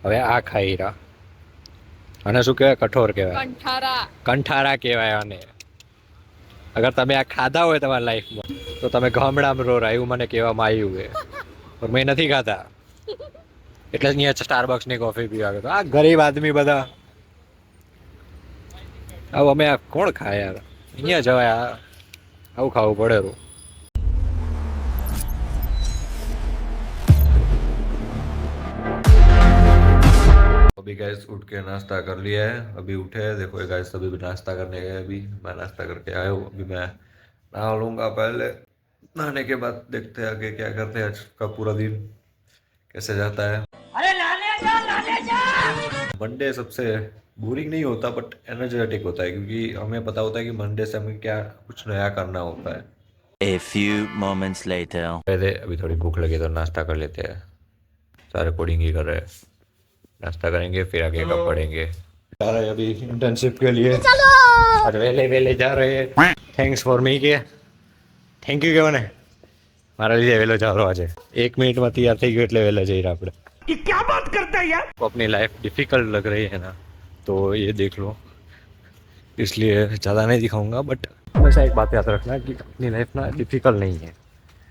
હવે આ ખાઈ રહ્યા. અને શું કહેવાય? કઠોર કહેવાય. કંઠારા. કંઠારા કહેવાય આને. અગર તમે આ ખાધા હોય તમારા લાઈફમાં તો તમે ગામડામાં રહો એવું મને કહેવામાં આવ્યું છે. પણ મેં નથી ખાધા એટલે અહીંયા સ્ટારબક્સની કોફી પીવા ગયો. આ ગરીબ આદમી બધા આવું અમે આ કોણ ખાય યાર? અહીંયા જવાય આવું ખાવું પડે. अभी गैस उठ के नाश्ता कर लिया है. अभी उठे हैं. देखो ये गैस अभी भी नाश्ता करने गए. अभी मैं नाश्ता करके आया हूँ. अभी मैं नहा लूँगा पहले. नहाने के बाद देखते हैं आगे क्या करते हैं. आज का पूरा दिन कैसे जाता है. अरे नहाने जा. मंडे सबसे बोरिंग नहीं होता बट एनर्जेटिक होता है क्योंकि हमें पता होता है कि मंडे से हमें क्या कुछ नया करना होता है. A few moments later. पहले अभी थोड़ी भूख लगी तो नाश्ता कर लेते हैं. सारे कोडिंग ही कर रहे हैं. नाश्ता करेंगे फिर आगे कब पढ़ेंगे. जा रहे हैं अभी इंटर्नशिप के लिए. आज वेले वेले जा रहे हैं. थैंक्स फॉर मी के થેન્ક યુ કહેવાને મારા લીધે વહેલો જાવ આજે. 1 મિનિટમાં તૈયાર થઈ ગયો એટલે વહેલા જઈ રહ્યા આપણે. ये क्या बात करता है यार. अपनी लाइफ डिफिकल्ट लग रही है ना तो ये देख लो इसलिए ज़्यादा नहीं दिखाऊंगा बट हमेशा एक बात याद रखना कि अपनी लाइफ ना डिफिकल्ट नहीं है.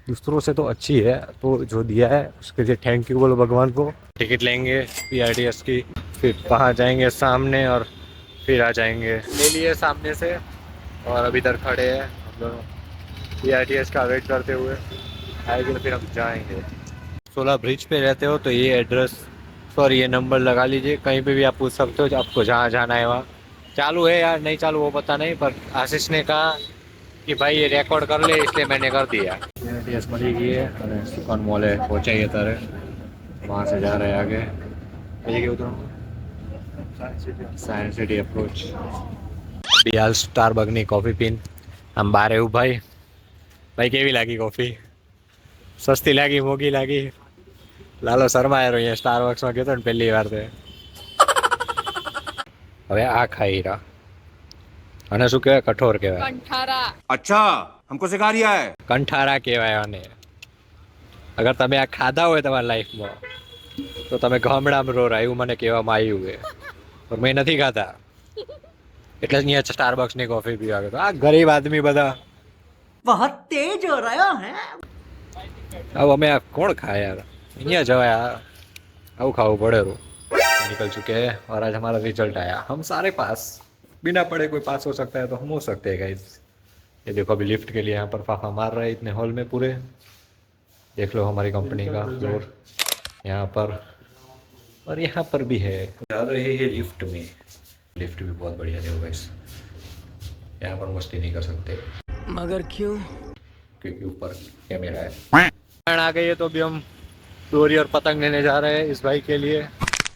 दूसरों से तो अच्छी है तो जो दिया है उसके लिए थैंक यू बोलो भगवान को. टिकट लेंगे PRTS की फिर वहाँ जाएंगे सामने और फिर आ जाएंगे. ले लिए सामने से और अभी इधर खड़े हैं हम दोनों PRTS का वेट करते हुए. आएंगे तो फिर हम जाएंगे. सोला ब्रिज पे रहते हो तो ये एड्रेस सॉरी ये नंबर लगा लीजिए. कहीं पे भी आप पूछ सकते हो आपको जहाँ जाना है वहाँ. चालू है यार नहीं चालू वो पता नहीं पर आशीष ने कहा कि भाई ये रिकॉर्ड कर ले इसलिए मैंने कर दिया. PRTS मरी गई है और सुकान मॉल है पहुँचाइए तारे वहाँ से जा रहे हैं आगे. ये उधर સાયન્સ સિટી અપ્રોચ. બી હાલ સ્ટારબકની કોફી પીન આમ બહાર એવું ભાઈ કેવી લાગી કોફી? સસ્તી લાગી મોંઘી લાગી? લાલો શર્માયો અહીંયા સ્ટારબક્સમાં ગયો તો ને પહેલી વાર તે. હવે આ ખાઈ રહ્યા. અને શું કહેવાય? કઠોર કહેવાય. કંઠારા. अच्छा हमको सिखा रिया है. કંઠારા કહેવાય આને. અગર તમે આ ખાધા હોય તમારા લાઈફમાં તો તમે ગામડામાં રહો એવું મને કહેવામાં આવ્યું છે. પણ મેં નથી ખાધા એટલે અહીંયા સ્ટારબક્સની કોફી પીવા ગયો. આ ગરીબ આદમી બધા बहुत तेज हो रहा है. આવું અમે આ કોણ ખાય યાર? અહીંયા જવાય આવું ખાવું પડે. निकल चुके हैं और आज हमारा रिजल्ट आया. हम सारे पास बिना पढ़े कोई पास हो सकता है तो हम हो सकते हैं गाइस. ये देखो अभी लिफ्ट के लिए यहाँ पर फाफा मार रहे हैं इतने हॉल में पूरे. देख लो हमारी कंपनी का फ्लोर यहाँ पर और यहाँ पर भी है. जा रहे हैं लिफ्ट में. लिफ्ट भी बहुत बढ़िया देखो गाइस. यहाँ पर मस्ती नहीं कर सकते मगर क्यों? क्योंकि ऊपर कैमरा है. आ गई है तो अभी हम डोरी और पतंग लेने जा रहे हैं इस भाई के लिए.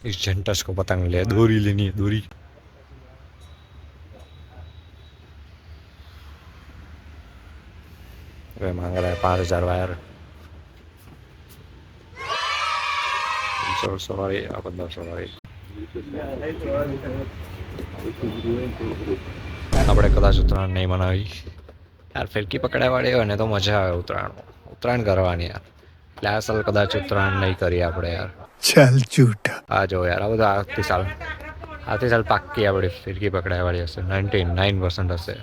इस जेंटस को पतंग ले डोरी लेनी है डोरी. वे मांग रहा है 5000 वायर. सवारी आप 1500 આપણે કદાચ ઉત્તરાયણ નહીં મનાવી યાર. ફિરકી પકડાય વાળી હોય ને તો મજા આવે ઉત્તરાયણ કરવાની યાર. એટલે આ સાલ કદાચ ઉત્તરાયણ નહીં કરીએ આપણે યાર. चल झूठा. આ જો યાર આ બધા આવતી સાલ પાક્કી આપણી ફિરકી પકડાય વાળી હશે. 99% હશે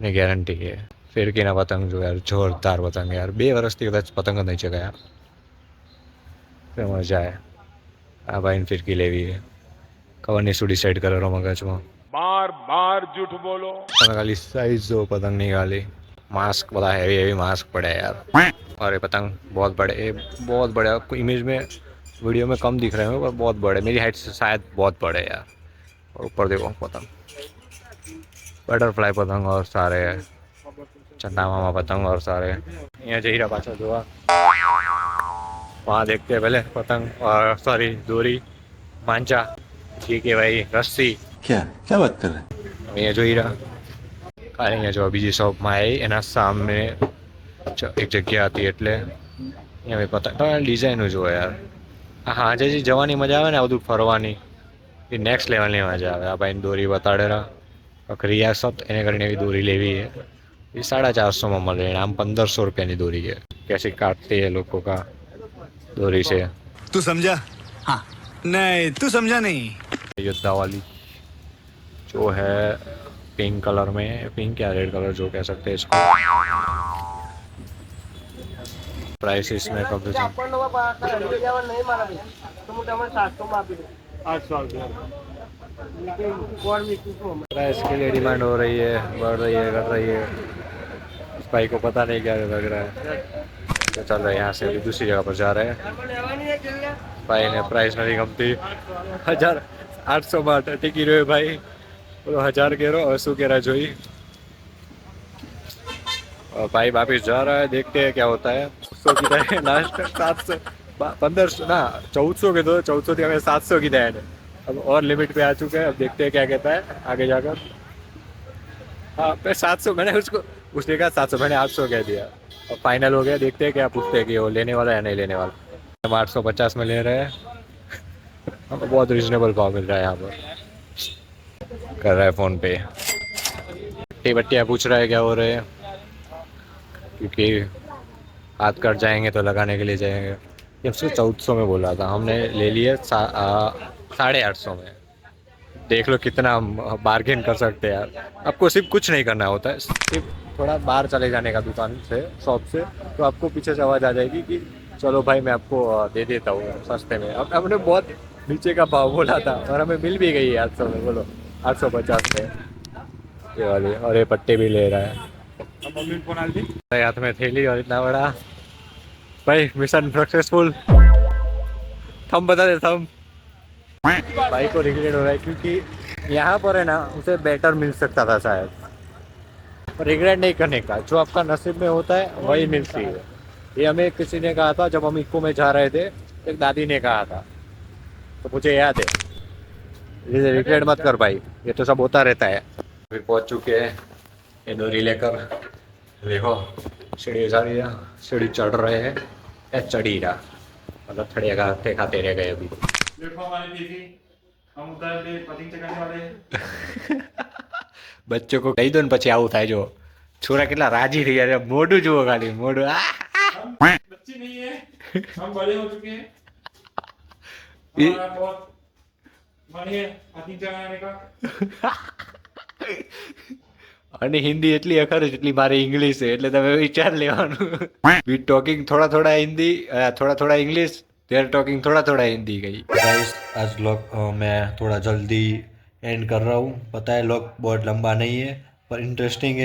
ને ગેરંટી છે. ફિરકીના પતંગ જો યાર જોરદાર પતંગ યાર. 2 વર્ષથી કદાચ પતંગ જ નહીં ચગાયા. મજા આવે. આ ભાઈને ફિરકી લેવી છે. ખબરની શું ડિસાઈડ કરેલો મગજમાં. बार झूठ बोलो. તમે ખાલી साइज जो पतंग निकाली. मास्क बड़ा हैवी मास्क पड़े यार. और ये पतंग बहुत बड़े आपको इमेज में वीडियो में कम दिख रहे हैं पर बहुत बड़े. मेरी हाइट से शायद बहुत बड़े यार. और ऊपर देखो पतंग बटरफ्लाई पतंग और सारे चंदा मामा पतंग और सारे. यहाँ जही रहा पाछा जोवा. वहाँ देखते हैं पहले पतंग और सॉरी डोरी मांचा जी के भाई रस्सी. क्या बात कर रहे हैं? અહીંયા જોઈ રહ્યા. કાલે અહીંયા જો બીજી શોપમાં આવી એના સામે એક જગ્યા હતી એટલે અહીંયા મેં પતંગ તમે ડિઝાઇનો જુઓ યાર. હા જે જવાની મજા આવે ને આ બધું ફરવાની એ નેક્સ્ટ લેવલની મજા આવે. આ ભાઈને દોરી બતાડેલા રિયાસત એને કરીને એવી દોરી લેવી છે. એ 450 મળે. આમ 1500 रुपये દોરી છે. कैसे काटते हैं लोगों का દોરી છે. तू समझा? हाँ नहीं तू समझा नहीं योद्धा वाली जो है पिंक कलर में, पिंक या रेड कलर जो कह सकते हैं इसको। प्राइस इसमें कम से प्राइस के लिए डिमांड हो रही है, बढ़ रही है, घट रही है। इस भाई को पता नहीं क्या लग रहा है। तो चल रहे हैं यहाँ से, अभी दूसरी जगह पर जा रहे हैं। भाई ने प्राइस नहीं कमती 1800 में टिकी रहे भाई, बोलो 1000 कह रहा, 800 कह रहा जोई। और भाई वापिस जा रहा है, देखते हैं क्या होता है। 100 की दे लास्ट 700 1500 ना 1400 के दो, 1400 थी, हमें 700 की दे। अब और लिमिट पे आ चुके हैं, अब देखते हैं क्या कहता है आगे जाकर। हाँ मैं 700, मैंने उसने कहा 700, मैंने 800 कह दिया। अब फाइनल हो गया, देखते हैं क्या पूछते हैं कि वो लेने वाला है या नहीं लेने वाला। हम 850 में ले रहे हैं, हमको बहुत रिजनेबल भाव मिल रहा है यहाँ पर। कर रहा है फ़ोन पे, बट्टियाँ पूछ रहा है क्या हो रहे हैं, क्योंकि हाथ कट जाएंगे तो लगाने के लिए जाएंगे। ये उसको 1400 में बोला था, हमने ले लिए 850 में। देख लो कितना बार्गेन कर सकते हैं यार। आपको सिर्फ कुछ नहीं करना होता है, सिर्फ थोड़ा बाहर चले जाने का दुकान से, शॉप से, तो आपको पीछे से आवाज़ आ जाएगी कि चलो भाई मैं आपको दे देता हूँ सस्ते में। अब हमने बहुत नीचे का भाव बोला था और हमें मिल भी गई है 800 में। बोलो 850 में ये वाली, और ये पट्टे भी ले रहा है। हाथ में थैली और इतना बड़ा। भाई मिशन सक्सेसफुल। थम बता दे, थम। भाई को रिग्रेट हो रहा है क्योंकि यहाँ पर है ना उसे बेटर मिल सकता था शायद, पर रिग्रेट नहीं करने का, जो आपका नसीब में होता है वही मिलती है। ये हमें किसी ने कहा था जब हम इको में जा रहे थे, एक दादी ने कहा था, तो मुझे याद है। ये रिग्रेट मत कर भाई, ये तो सब होता रहता है। अभी पहुँच चुके हैं, ये डोरी लेकर। देखो सीढ़ी जा रही है, सीढ़ी चढ़ रहे हैं या चढ़ी रहा, मतलब थड़िया खाते खाते रह गए अभी। બચ્ચો કો કહી દો ને પછી આવું થાય। જો છોરા કેટલા રાજી થઈ ગયા, મોઢું જુઓ ખાલી, મોઢું बच्चे नहीं है, हम बड़े हो चुके हैं। हमारा बहुत मन है हाथी चलाने का। અને હિન્દી એટલી અખર જેટલી મારી ઇંગ્લિશ છે, એટલે તમે વિચાર લેવાનું। વી ટોકિંગ થોડા થોડા हिंदी, थोड़ा थोड़ा इंग्लिश, देयर टॉकिंग थोड़ा थोड़ा हिंदी गई। गाइस आज व्लॉग मैं थोड़ा जल्दी एंड कर रहा हूँ। पता है व्लॉग बहुत लंबा नहीं है पर इंटरेस्टिंग है।